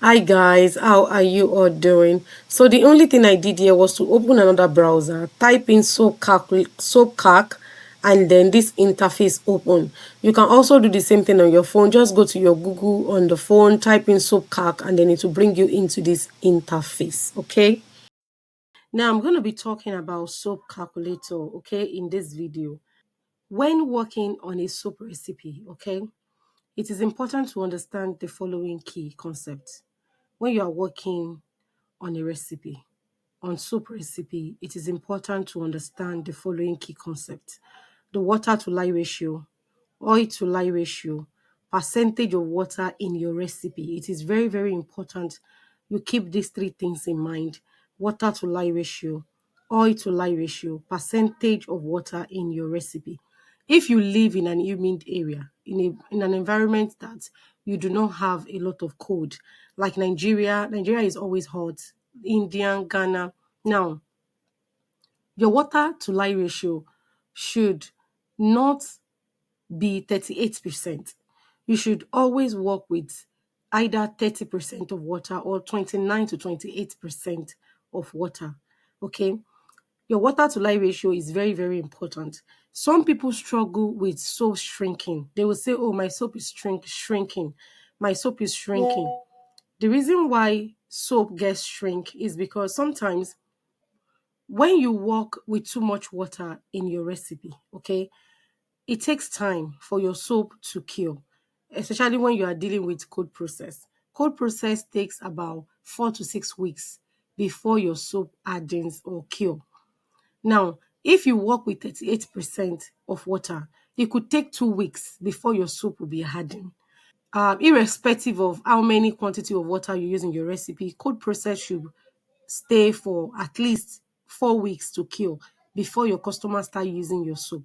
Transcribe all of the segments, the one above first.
Hi guys, how are you all doing? So the only thing I did here was to open another browser, type in soapcalc, and then this interface open. You can also do the same thing on your phone. Just go to your Google on the phone, type in soapcalc, and then it will bring you into this interface. Okay. Now I'm going to be talking about soap calculator. Okay, in this video, when working on a soap recipe, okay, it is important to understand the following key concepts when you are working on a recipe, on soup recipe, it is important to understand the following key concepts: the water to lye ratio, oil to lye ratio, percentage of water in your recipe. It is very, very important you keep these three things in mind: water to lye ratio, oil to lye ratio, percentage of water in your recipe. If you live in an humid area, in an environment that you do not have a lot of cold, like Nigeria is always hot, India, Ghana. Now, your water to lye ratio should not be 38%. You should always work with either 30% of water or 29 to 28% of water. Okay. Your water to lye ratio is very, very important. Some people struggle with soap shrinking. They will say, oh, my soap is shrinking. My soap is shrinking. The reason why soap gets shrink is because sometimes when you work with too much water in your recipe, okay, it takes time for your soap to cure, especially when you are dealing with cold process. Cold process takes about 4 to 6 weeks before your soap hardens or cure. Now, if you work with 38% of water, it could take 2 weeks before your soap will be hardened. Irrespective of how many quantity of water you use in your recipe, cold process should stay for at least 4 weeks to kill before your customers start using your soap.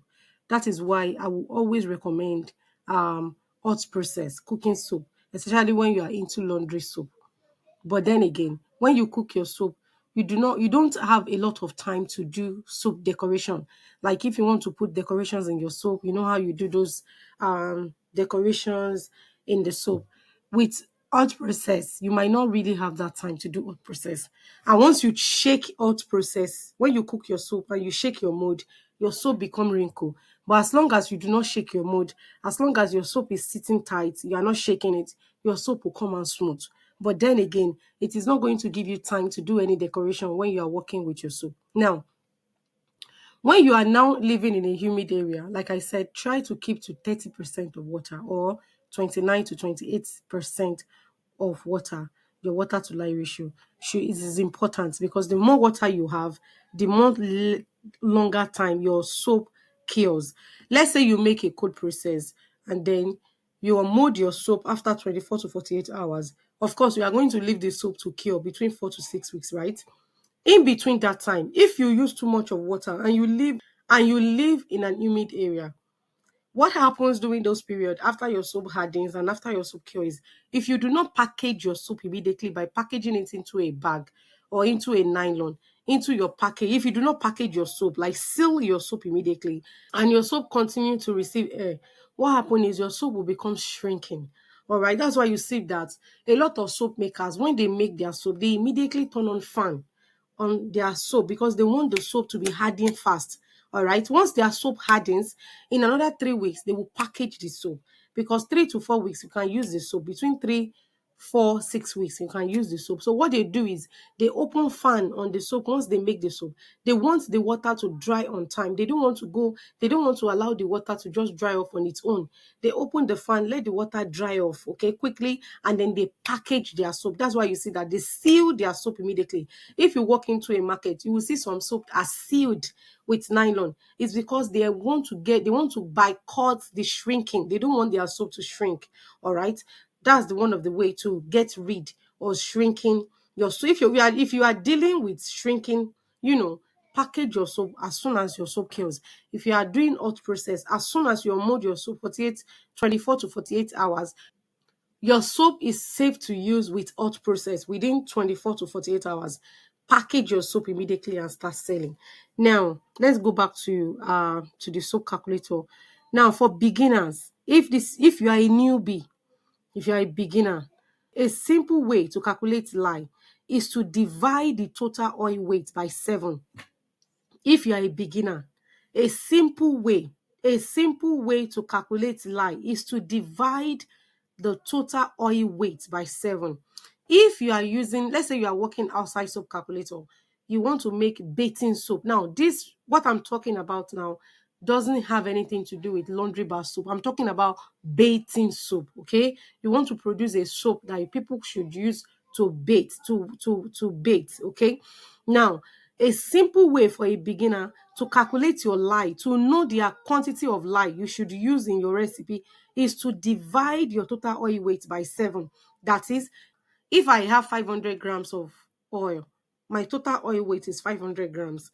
That is why I will always recommend hot process cooking soap, especially when you are into laundry soap. But then again, when you cook your soup, you don't have a lot of time to do soup decoration. Like if you want to put decorations in your soup, you know how you do those decorations in the soup. With hot process, you might not really have that time to do hot process. And once you shake hot process, when you cook your soup and you shake your mold, your soap become wrinkle. But as long as you do not shake your mold, as long as your soap is sitting tight, you are not shaking it, your soap will come out smooth. But then again, it is not going to give you time to do any decoration when you are working with your soap. Now, when you are now living in a humid area, like I said, try to keep to 30% of water or 29 to 28% of water. Your water to lye ratio it is important because the more water you have, the longer time your soap cures. Let's say you make a cold process and then you will mold your soap after 24 to 48 hours. Of course, you are going to leave the soap to cure between 4 to 6 weeks, right? In between that time, if you use too much of water and you live in an humid area, what happens during those periods after your soap hardens and after your soap cures? If you do not package your soap immediately by packaging it into a bag or into a nylon, into your package, if you do not package your soap, like seal your soap immediately, and your soap continue to receive air, what happens is your soap will become shrinking. All right, that's why you see that a lot of soap makers, when they make their soap, they immediately turn on fan on their soap because they want the soap to be hardening fast. All right. Once their soap hardens, in another 3 weeks, they will package the soap because 3 to 4 weeks you can use the soap. Between 3, 4, 6 weeks you can use the soap. So what they do is they open fan on the soap once they make the soap. They want the water to dry on time. They don't want to allow the water to just dry off on its own. They open the fan, let the water dry off, okay, quickly, and then they package their soap. That's why you see that they seal their soap immediately. If you walk into a market, you will see some soap are sealed with nylon. It's because they want to boycott the shrinking. They don't want their soap to shrink. All right. That's the one of the way to get rid of shrinking your soap. If you are dealing with shrinking, you know, package your soap as soon as your soap kills. If you are doing hot process, as soon as you mold your soap 24 to 48 hours, your soap is safe to use with hot process within 24 to 48 hours. Package your soap immediately and start selling. Now, let's go back to the soap calculator. Now, for beginners, if you are a newbie, if you are a beginner, A simple way to calculate lye is to divide the total oil weight by 7. If you are a beginner, a simple way, a simple way to calculate lye is to divide the total oil weight by 7. If you are using, let's say you are working outside soap calculator, you want to make bathing soap. Now, this, what I'm talking about now, doesn't have anything to do with laundry bar soap. I'm talking about bathing soap, okay? You want to produce a soap that people should use to bathe, to bathe, okay? Now, a simple way for a beginner to calculate your lye, to know the quantity of lye you should use in your recipe, is to divide your total oil weight by 7. That is, if I have 500 grams of oil, my total oil weight is 500 grams.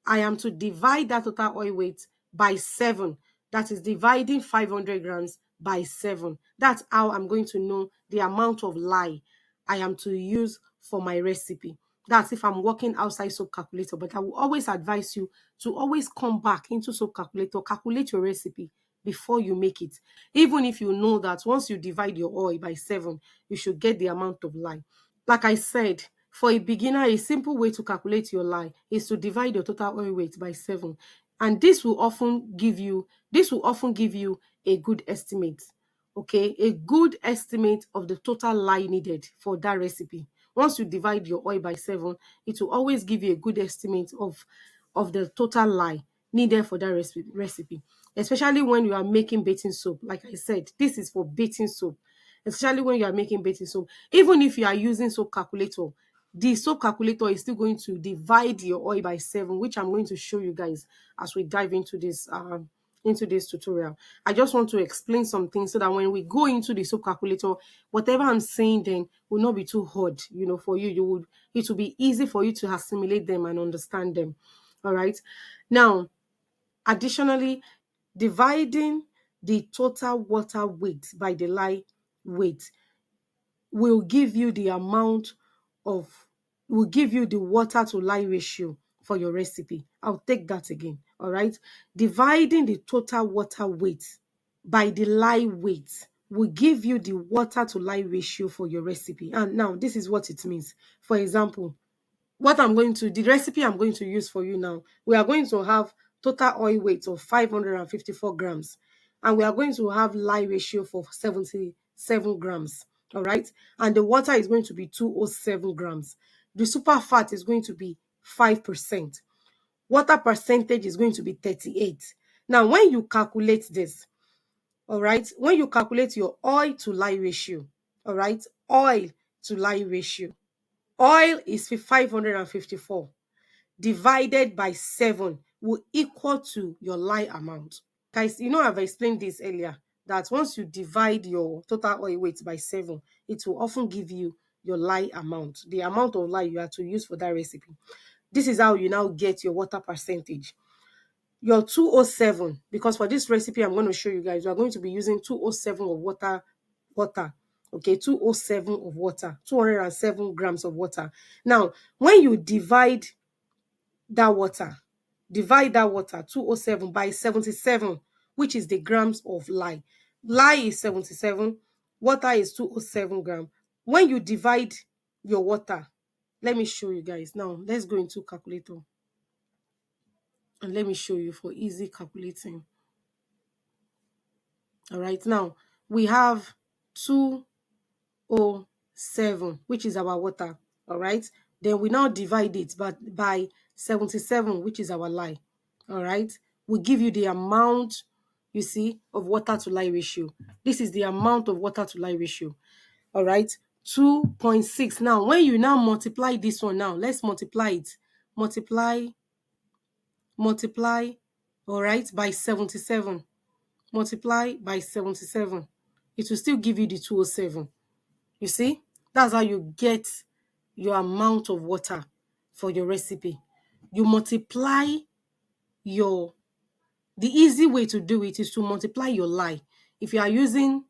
I am to divide that total oil weight by 7. That is dividing 500 grams by 7. That's how I'm going to know the amount of lye I am to use for my recipe. That's if I'm working outside soap calculator. But I will always advise you to always come back into soap calculator, calculate your recipe before you make it. Even if you know that once you divide your oil by 7, you should get the amount of lye. Like I said, for a beginner, a simple way to calculate your lye is to divide your total oil weight by 7. And this will often give you a good estimate. Okay, a good estimate of the total lye needed for that recipe. Once you divide your oil by 7, it will always give you a good estimate of the total lye needed for that recipe. Especially when you are making bathing soap. Like I said, this is for bathing soap. Especially when you are making bathing soap. Even if you are using soap calculator, the soap calculator is still going to divide your oil by 7, which I'm going to show you guys as we dive into this tutorial. I just want to explain some things so that when we go into the soap calculator, whatever I'm saying then will not be too hard, for you. It will be easy for you to assimilate them and understand them. All right. Now, additionally, dividing the total water weight by the lye weight will give you the amount of will give you the water to lye ratio for your recipe. I'll take that again. All right. Dividing the total water weight by the lye weight will give you the water to lye ratio for your recipe. And now this is what it means. For example, the recipe I'm going to use for you now, we are going to have total oil weight of 554 grams. And we are going to have lye ratio for 77 grams. All right. And the water is going to be 207 grams. The super fat is going to be 5%. Water percentage is going to be 38. Now, when you calculate this, all right, when you calculate your oil to lye ratio, all right, oil to lye ratio, oil is 554 divided by 7 will equal to your lye amount. Guys, I've explained this earlier, that once you divide your total oil weight by 7, it will often give you your lye amount, the amount of lye you have to use for that recipe. This is how you now get your water percentage. Your 207, because for this recipe I'm going to show you guys, we are going to be using 207 of water. Okay, 207 of water, 207 grams of water. Now, when you divide that water, 207 by 77, which is the grams of lye. Lye is 77, water is 207 grams. When you divide your water, let me show you guys. Now, let's go into calculator. And let me show you for easy calculating. All right, now we have 207, which is our water. All right, then we now divide it by 77, which is our lye. All right, we give you the amount, you see, of water to lye ratio. This is the amount of water to lye ratio. All right, 2.6. Now, when you now multiply this one, now let's multiply it. Multiply, all right, by 77. Multiply by 77. It will still give you the 207. You see, that's how you get your amount of water for your recipe. You multiply the easy way to do it is to multiply your lye. If you are using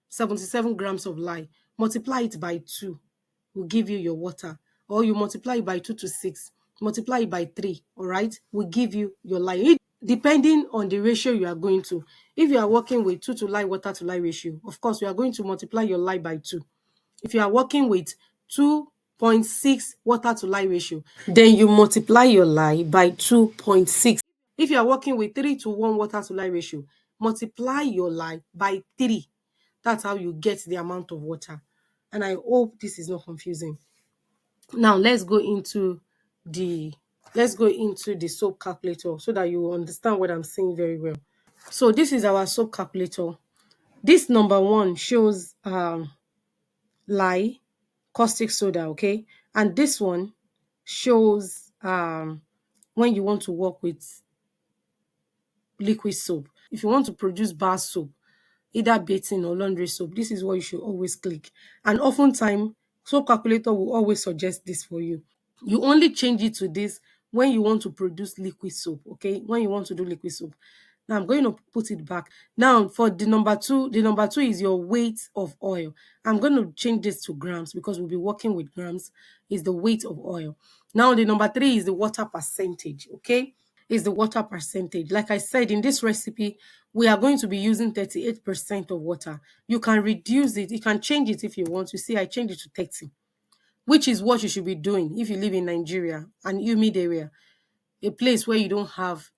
77 grams of lye, multiply it by 2 will give you your water. Or you multiply it by 2 to 6, multiply it by 3, all right, will give you your lye. depending on the ratio you are going to. If you are working with 2 to lye water to lye ratio, of course, you are going to multiply your lye by 2. If you are working with 2.6 water to lye ratio, then you multiply your lye by 2.6. If you are working with 3 to 1 water to lye ratio, multiply your lye by 3. That's how you get the amount of water. And I hope this is not confusing. Now the let's go into the soap calculator so that you will understand what I'm saying very well. So this is our soap calculator. This number one shows lye, caustic soda, okay? And this one shows when you want to work with liquid soap. If you want to produce bar soap, either bathing or laundry soap, this is what you should always click. And oftentimes, soap calculator will always suggest this for you. You only change it to this when you want to produce liquid soap, okay? When you want to do liquid soap. Now I'm going to put it back. Now for the number two is your weight of oil. I'm going to change this to grams because we'll be working with grams. Is the weight of oil. Now the number three is the water percentage, okay? Is the water percentage. Like I said, in this recipe, we are going to be using 38% of water. You can reduce it. You can change it if you want. You see, I changed it to 30, which is what you should be doing if you live in Nigeria, an humid area, a place where you don't have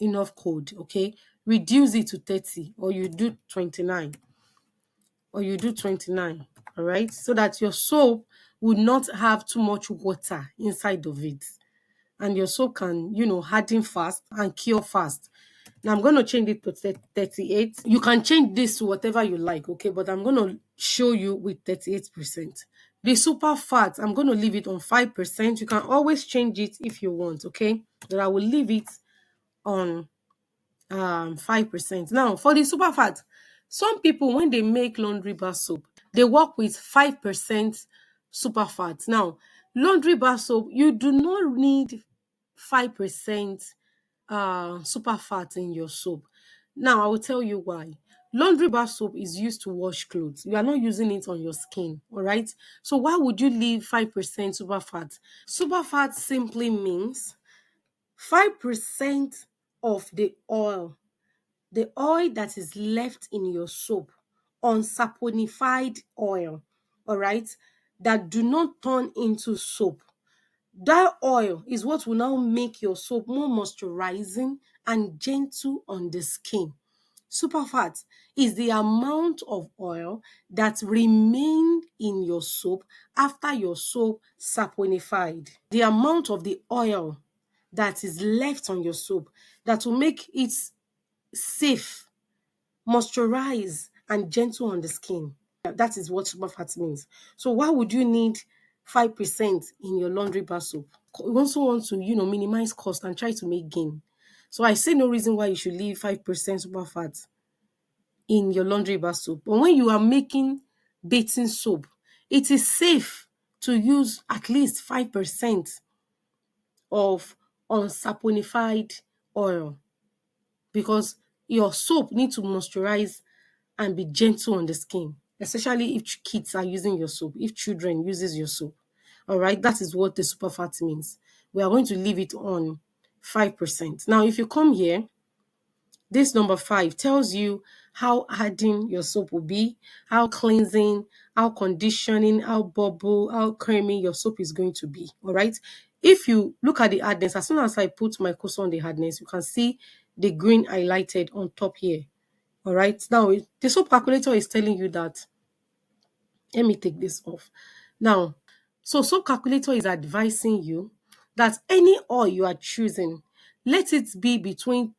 enough cold, okay? Reduce it to 30 or you do 29 all right? So that your soap would not have too much water inside of it. And your soap can, harden fast and cure fast. Now I'm going to change it to 38. You can change this to whatever you like, okay? But I'm going to show you with 38%. The super fat, I'm going to leave it on 5%. You can always change it if you want, okay? But I will leave it on 5%. Now, for the super fat, some people, when they make laundry bar soap, they work with 5% super fat. Now, laundry bar soap, you do not need 5% super fat in your soap. Now, I will tell you why. Laundry bar soap is used to wash clothes. You are not using it on your skin, all right? So why would you leave 5% super fat? Super fat simply means 5% of the oil that is left in your soap, unsaponified oil, all right, that do not turn into soap. That oil is what will now make your soap more moisturizing and gentle on the skin. Superfat is the amount of oil that remained in your soap after your soap saponified. The amount of the oil that is left on your soap that will make it safe, moisturize, and gentle on the skin. That is what superfat means. So why would you need 5% in your laundry bar soap? You also want to, minimize cost and try to make gain. So I see no reason why you should leave 5% superfat in your laundry bar soap. But when you are making bathing soap, it is safe to use at least 5% of unsaponified oil because your soap needs to moisturize and be gentle on the skin, especially if kids are using your soap, if children uses your soap. All right, that is what the superfat means. We are going to leave it on 5%. Now, if you come here, this number 5 tells you how hardening your soap will be, how cleansing, how conditioning, how bubble, how creamy your soap is going to be. All right. If you look at the hardness, as soon as I put my cursor on the hardness, you can see the green highlighted on top here. All right. Now, the soap calculator is telling you that. Let me take this off. Now, so soap calculator is advising you that any oil you are choosing, let it be between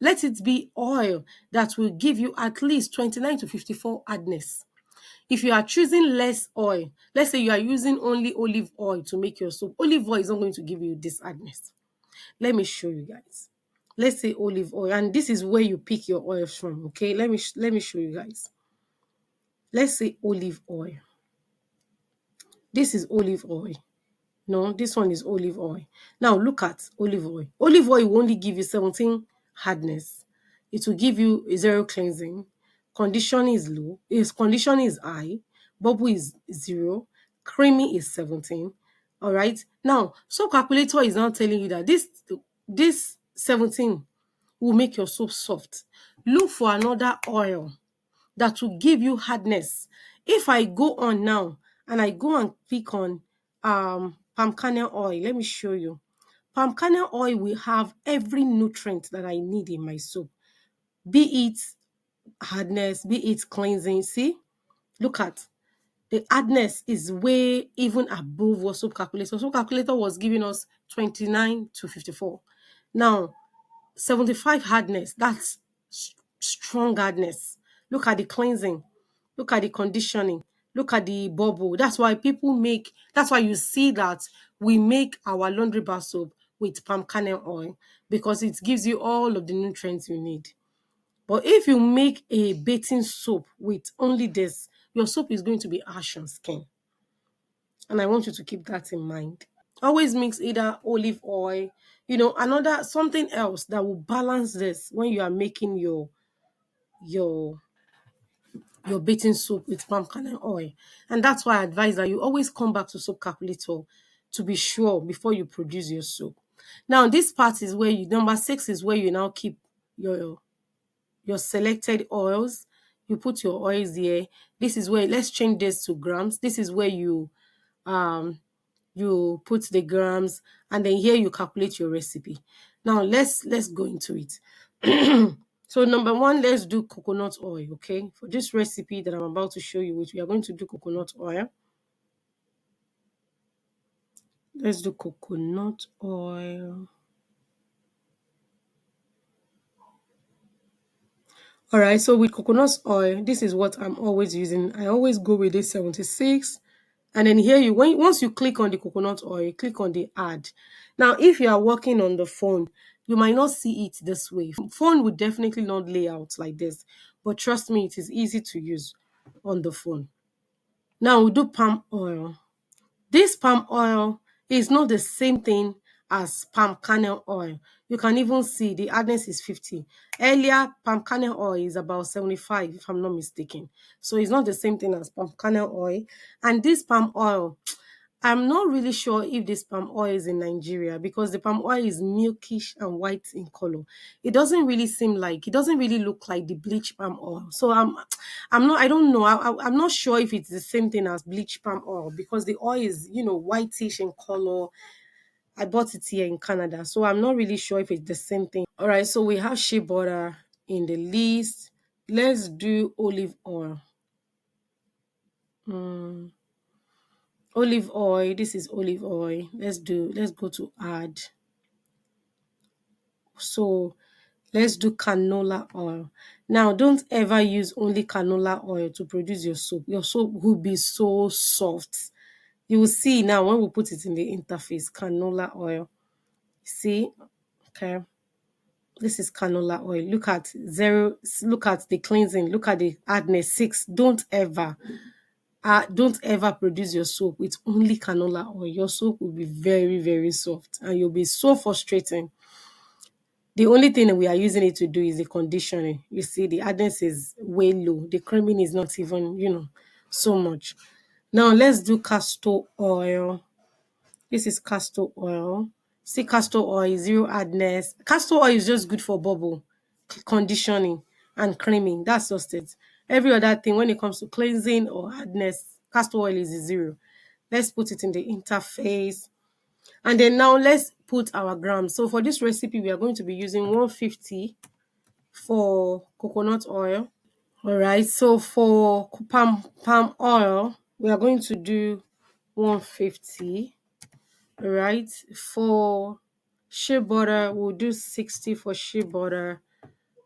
let it be oil that will give you at least 29 to 54 hardness. If you are choosing less oil, let's say you are using only olive oil to make your soap, olive oil is not going to give you this hardness. Let me show you guys. Let's say olive oil, and this is where you pick your oils from. Okay, let me show you guys. Let's say olive oil. This is olive oil. No, this one is olive oil. Now look at olive oil. Olive oil will only give you 17 hardness. It will give you a zero cleansing. Conditioning is low. Its conditioning is high. Bubble is 0. Creamy is 17. All right. Now, soap calculator is now telling you that this 17 will make your soap soft. Look for another oil that will give you hardness. If I go on now and I go and pick on palm kernel oil, let me show you. Palm kernel oil will have every nutrient that I need in my soap, be it hardness, be it cleansing. See, look at the hardness is way even above what soap calculator. Soap calculator was giving us 29 to 54. Now 75 hardness, that's strong hardness. Look at the cleansing, look at the conditioning, look at the bubble. That's why you see that we make our laundry bar soap with palm kernel oil, because it gives you all of the nutrients you need. But if you make a bathing soap with only this, your soap is going to be harsh on skin. And I want you to keep that in mind. Always mix either olive oil, another something else that will balance this when you are making your your bathing soap with palm kernel oil. And that's why I advise that you always come back to soap calculator to be sure before you produce your soap. Now, this part is where number 6 is where you now keep your your selected oils. You put your oils there. This is where, let's change this to grams. This is where um you put the grams, and then here you calculate your recipe. Now let's go into it. So number 1, let's do coconut oil. Okay, for this recipe that I'm about to show you, which we are going to do coconut oil. Let's do coconut oil. All right, so with coconut oil, this is what I'm always using. I always go with this 76. And then here once you click on the coconut oil, you click on the add. Now, if you are working on the phone, you might not see it this way. Phone would definitely not lay out like this, but trust me, it is easy to use on the phone. Now we do palm oil. This palm oil is not the same thing as palm kernel oil. You can even see the hardness is 50. Earlier, palm kernel oil is about 75, if I'm not mistaken. So it's not the same thing as palm kernel oil. And this palm oil, I'm not really sure if this palm oil is in Nigeria, because the palm oil is milkish and white in color. It doesn't really look like the bleach palm oil. So I don't know. I'm not sure if it's the same thing as bleach palm oil, because the oil is, whitish in color. I bought it here in Canada, so I'm not really sure if it's the same thing. All right, so we have shea butter in the list. Let's do olive oil. Olive oil. This is olive oil. Let's go to add. So let's do canola oil. Now, don't ever use only canola oil to produce your soap. Your soap will be so soft. You will see now when we put it in the interface, canola oil. See? Okay. This is canola oil. Look at the cleansing, look at the hardness, 6. Don't ever produce your soap with only canola oil. Your soap will be very, very soft, and you'll be so frustrating. The only thing that we are using it to do is the conditioning. You see, the hardness is way low. The creaming is not even, so much. Now let's do castor oil. This is castor oil. See, castor oil, zero hardness. Castor oil is just good for bubble, conditioning, and creaming. That's just it. Every other thing, when it comes to cleansing or hardness, castor oil is 0. Let's put it in the interface. And then now let's put our grams. So for this recipe, we are going to be using 150 for coconut oil. All right. So for palm oil, we are going to do 150. All right. For shea butter, we'll do 60 for shea butter.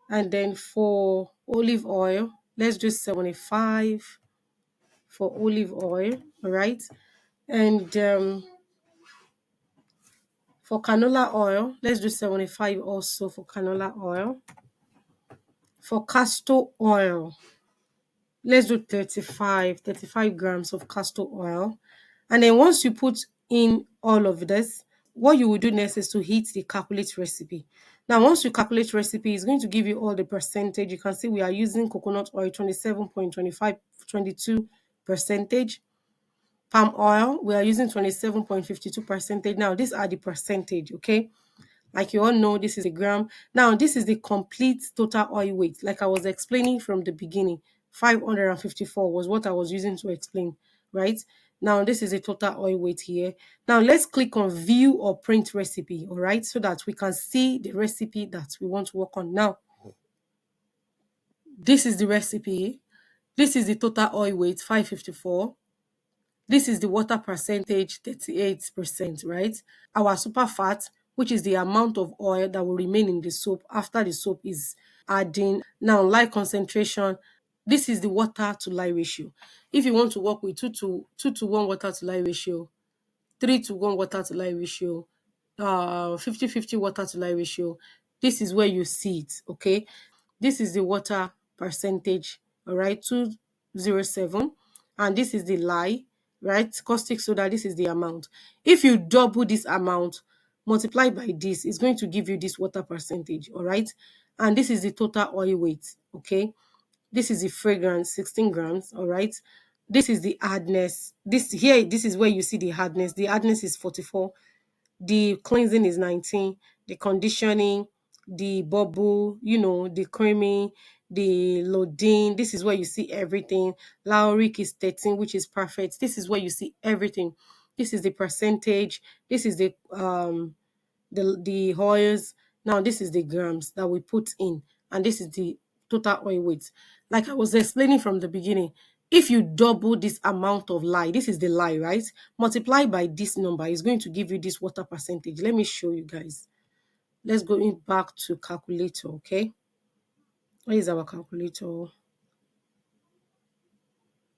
And then for olive oil, let's do 75 for olive oil. All right. And for canola oil, let's do 75 also for canola oil. For castor oil, let's do 35 grams of castor oil. And then once you put in all of this, what you will do next is to hit the calculate recipe. Now, once you calculate recipe, it's going to give you all the percentage. You can see we are using coconut oil 27.22 percentage. Palm oil, we are using 27.52 percentage. Now, these are the percentage, okay? Like you all know, this is a gram. Now, this is the complete total oil weight. Like I was explaining from the beginning, 554 was what I was using to explain, right? Now, this is a total oil weight here. Now, let's click on view or print recipe, all right? So that we can see the recipe that we want to work on. Now, this is the recipe. This is the total oil weight, 554. This is the water percentage, 38%, right? Our super fat, which is the amount of oil that will remain in the soap after the soap is adding. Now, lye concentration, this is the water to lye ratio. If you want to work with 2 to 1 water to lye ratio, 3 to 1 water to lye ratio, 50-50 water to lye ratio, this is where you see it, okay? This is the water percentage, all right, 207. And this is the lye, right? Caustic soda, this is the amount. If you double this amount, multiply by this, it's going to give you this water percentage, all right? And this is the total oil weight, okay? This is the fragrance, 16 grams, all right? This is the hardness. This is where you see the hardness. The hardness is 44. The cleansing is 19, the conditioning, the bubble, the creaming, the loading. This is where you see everything. Lauric is 13, which is perfect. This is where you see everything. This is the percentage. This is the oils. Now this is the grams that we put in, and this is the total oil weight. Like I was explaining from the beginning, if you double this amount of lye, this is the lye, right? Multiply by this number is going to give you this water percentage. Let me show you guys. Let's go in back to calculator, okay? Where is our calculator?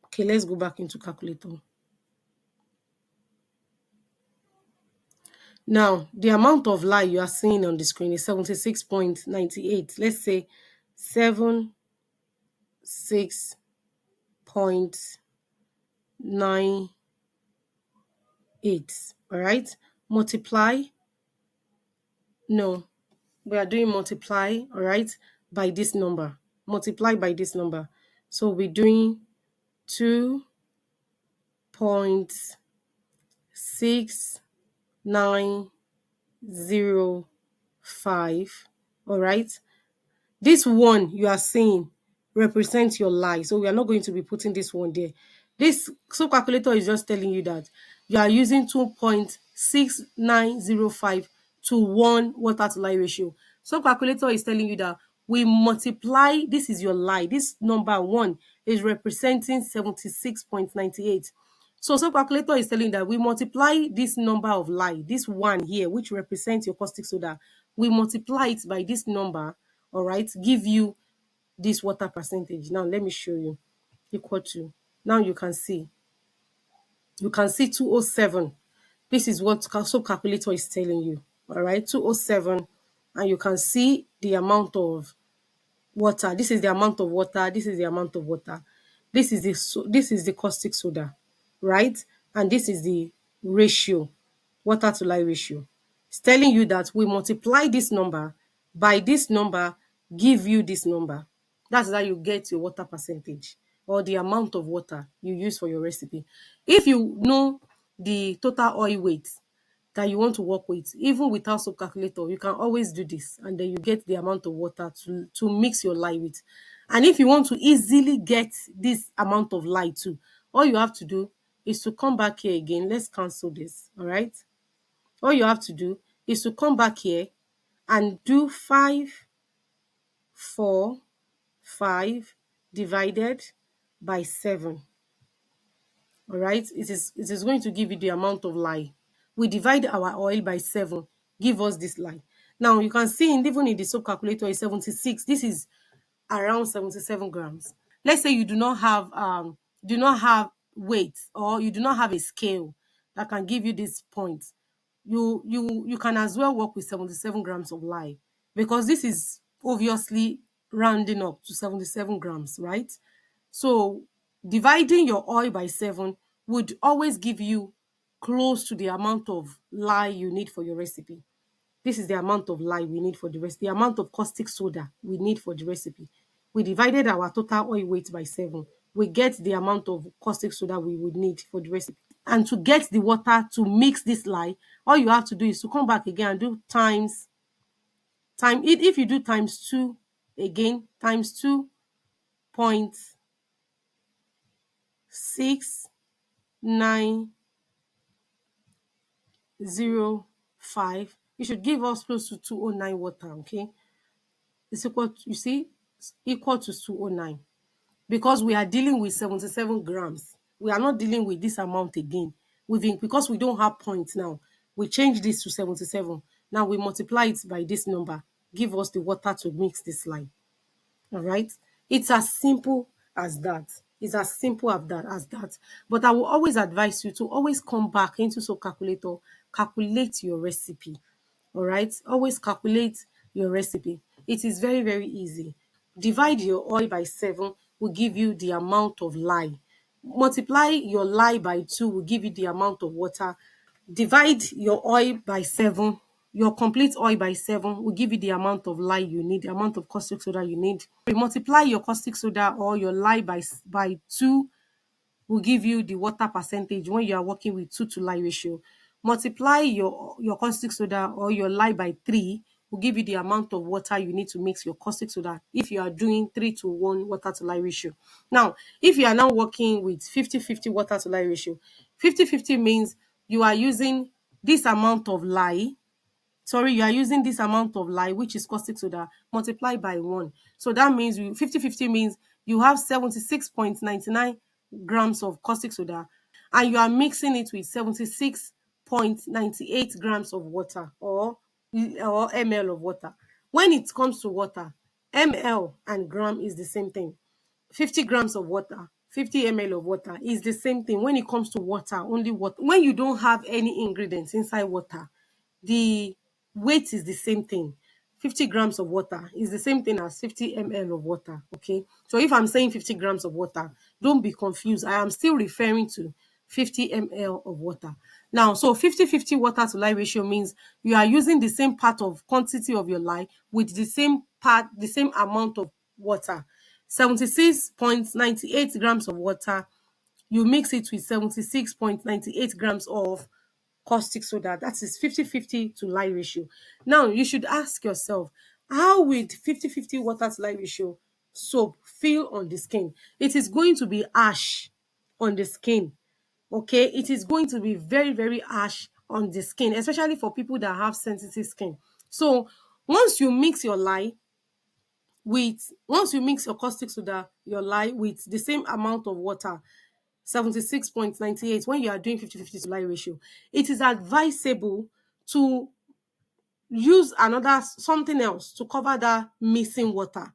Okay, let's go back into calculator. Now, the amount of lye you are seeing on the screen is 76.98. Let's say 76.98. All right? Multiply. No, we are doing multiply, all right, by this number. Multiply by this number. So we're doing 2.6905. All right. This one you are seeing represents your lye. So we are not going to be putting this one there. This so calculator is just telling you that you are using 2.6905 to 1 water to lye ratio. So calculator is telling you that we multiply, this is your lye. This number 1 is representing 76.98. So calculator is telling that we multiply this number of lye, this one here, which represents your caustic soda, we multiply it by this number, all right, give you this water percentage. Now let me show you. Equal to, now you can see 207. This is what calculator is telling you, all right, 207. And you can see the amount of water. This is the amount of water. This is the amount of water. This is the caustic soda, right? And this is the ratio, water to lye ratio. It's telling you that we multiply this number by this number, give you this number. That's how you get your water percentage or the amount of water you use for your recipe. If you know the total oil weight that you want to work with, even without soap calculator, you can always do this, and then you get the amount of water to mix your lye with. And if you want to easily get this amount of lye too, all you have to do is to come back here again. Let's cancel this, all right? All you have to do is to come back here and do 5, 4, 5 divided by 7. All right, it is going to give you the amount of lye. We divide our oil by 7, give us this lye. Now you can see even in the soap calculator is 76. This is around 77 grams. Let's say you do not have weight, or you do not have a scale that can give you this point. You can as well work with 77 grams of lye, because this is obviously rounding up to 77 grams, right? So dividing your oil by 7 would always give you close to the amount of lye you need for your recipe. This is the amount of lye we need for the recipe, the amount of caustic soda we need for the recipe. We divided our total oil weight by 7. We get the amount of caustic soda we would need for the recipe. And to get the water to mix this lye, all you have to do is to come back again and do times time it, if you do times 2 again, times 2.6905, it should give us close to 209 water, okay? It's equal to, you see, it's equal to 209, because we are dealing with 77 grams. We are not dealing with this amount again. Because we don't have points now, we change this to 77. Now we multiply it by this number, give us the water to mix this line. All right. It's as simple as that. It's as simple as that. But I will always advise you to always come back into Soap Calculator, calculate your recipe. All right. Always calculate your recipe. It is very, very easy. Divide your oil by 7 will give you the amount of lye. Multiply your lye by 2 will give you the amount of water. Divide your oil by 7, your complete oil by 7 will give you the amount of lye you need, the amount of caustic soda you need. You multiply your caustic soda or your lye by 2 will give you the water percentage when you are working with 2 to lye ratio. Multiply your caustic soda or your lye by 3 will give you the amount of water you need to mix your caustic soda if you are doing 3 to 1 water to lye ratio. Now, if you are now working with 50-50 water to lye ratio, 50-50 means you are using this amount of lye, you are using this amount of lye, which is caustic soda, multiplied by 1. So that means 50-50 means you have 76.99 grams of caustic soda, and you are mixing it with 76.98 grams of water, or ml of water. When it comes to water, ml and gram is the same thing. 50 grams of water, 50 ml of water is the same thing when it comes to water, only water. When you don't have any ingredients inside water, the weight is the same thing. 50 grams of water is the same thing as 50 ml of water, okay? So if I'm saying 50 grams of water, don't be confused. I am still referring to 50 ml of water. Now, so 50-50 water to lye ratio means you are using the same part of quantity of your lye with the same amount of water. 76.98 grams of water, you mix it with 76.98 grams of caustic soda. That is 50-50 to lye ratio. Now, you should ask yourself, how will 50-50 water to lye ratio soap feel on the skin? It is going to be ash on the skin. Okay, it is going to be very, very ash on the skin, especially for people that have sensitive skin. So once you mix your lye once you mix your caustic soda, your lye with the same amount of water, 76.98, when you are doing 50-50 to lye ratio, it is advisable to use something else to cover that missing water.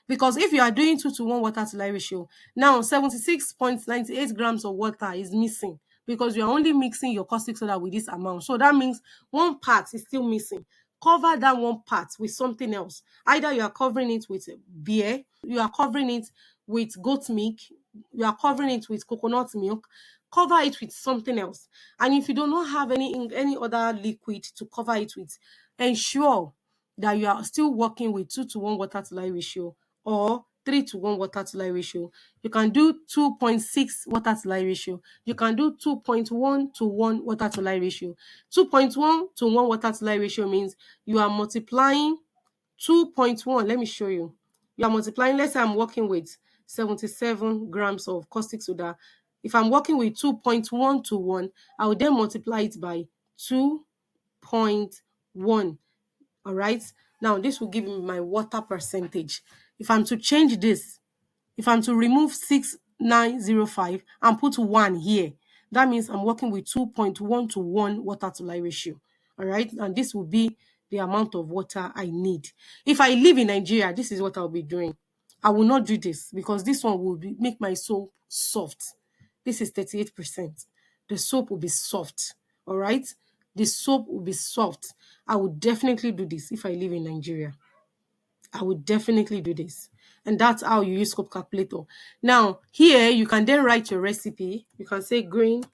Because if you are doing 2 to 1 water to lye ratio, now 76.98 grams of water is missing because you are only mixing your caustic soda with this amount. So that means one part is still missing. Cover that one part with something else. Either you are covering it with beer, you are covering it with goat milk, you are covering it with coconut milk. Cover it with something else. And if you do not have any other liquid to cover it with, ensure that you are still working with 2 to 1 water to lye ratio or 3 to 1 water to lye ratio. You can do 2.6 water to lye ratio. You can do 2.1 to 1 water to lye ratio. 2.1 to 1 water to lye ratio means you are multiplying 2.1. Let me show you. You are multiplying, let's say I'm working with 77 grams of caustic soda. If I'm working with 2.1 to 1, I will then multiply it by 2.1. All right. Now, this will give me my water percentage. If I'm to change this, if I'm to remove 6905 and put 1 here, that means I'm working with 2.1 to 1 water to lye ratio. All right. And this will be the amount of water I need. If I live in Nigeria, this is what I'll be doing. I will not do this because this one will make my soap soft. This is 38%. The soap will be soft. All right. The soap will be soft. I would definitely do this if I live in Nigeria. I would definitely do this. And that's how you use Soap Calculator. Now, here you can then write your recipe. You can say green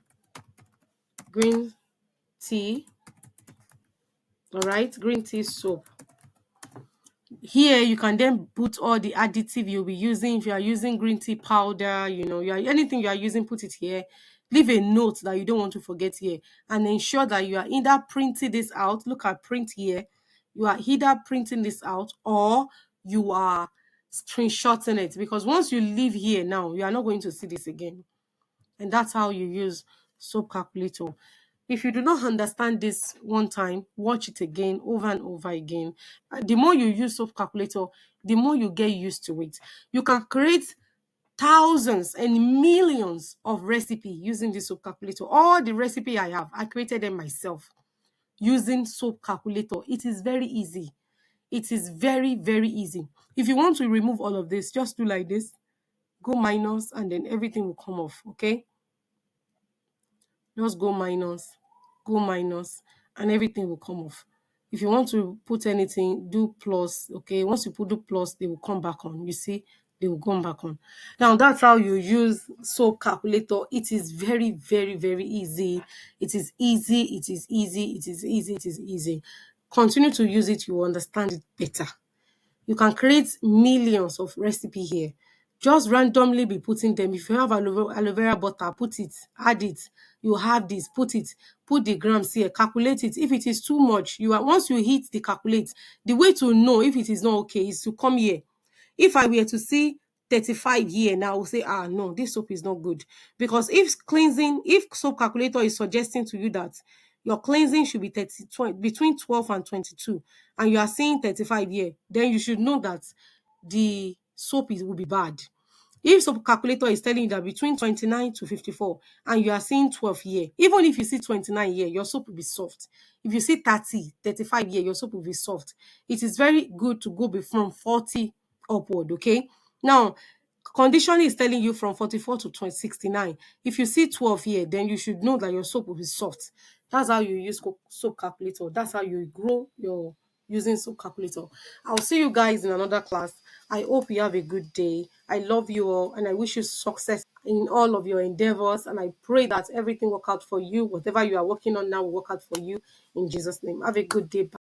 tea. All right, green tea soap. Here you can then put all the additive you'll be using. If you are using green tea powder, anything you are using, put it here. Leave a note that you don't want to forget here, and ensure that you are either printing this out. Look at print here. You are either printing this out or you are screenshotting it, because once you leave here now, you are not going to see this again. And that's how you use soap calculator. If you do not understand this one time, watch it again over and over again. The more you use soap calculator, the more you get used to it. You can create thousands and millions of recipe using this soap calculator. All the recipe I have, I created them myself using soap calculator. It is very easy. It is very, very easy. If you want to remove all of this, just do like this, go minus, and then everything will come off. Okay, just go minus, and everything will come off. If you want to put anything, do plus. Okay, once you put the plus, they will come back on. You see, they will come back on. Now that's how you use soap calculator. It is very, very, very easy. It is easy. It is easy. It is easy. It is easy. Continue to use it. You will understand it better. You can create millions of recipe here. Just randomly be putting them. If you have aloe vera butter, put it, add it. You have this, put it, put the grams here, calculate it. If it is too much, you are once you hit the calculate, the way to know if it is not okay is to come here. If I were to see 35 here now, I will say, ah, no, this soap is not good. Because if soap calculator is suggesting to you that your cleansing should be 20 between 12 and 22, and you are seeing 35 here, then you should know that the soap will be bad. If soap calculator is telling you that between 29 to 54 and you are seeing 12 here, even if you see 29 here, your soap will be soft. If you see 30, 35 here, your soap will be soft. It is very good to go from 40 upward, okay? Now, condition is telling you from 44 to 69. If you see 12 here, then you should know that your soap will be soft. That's how you use soap calculator. That's how you grow your using soap calculator. I'll see you guys in another class. I hope you have a good day. I love you all and I wish you success in all of your endeavors. And I pray that everything work out for you. Whatever you are working on now will work out for you in Jesus' name. Have a good day. Bye.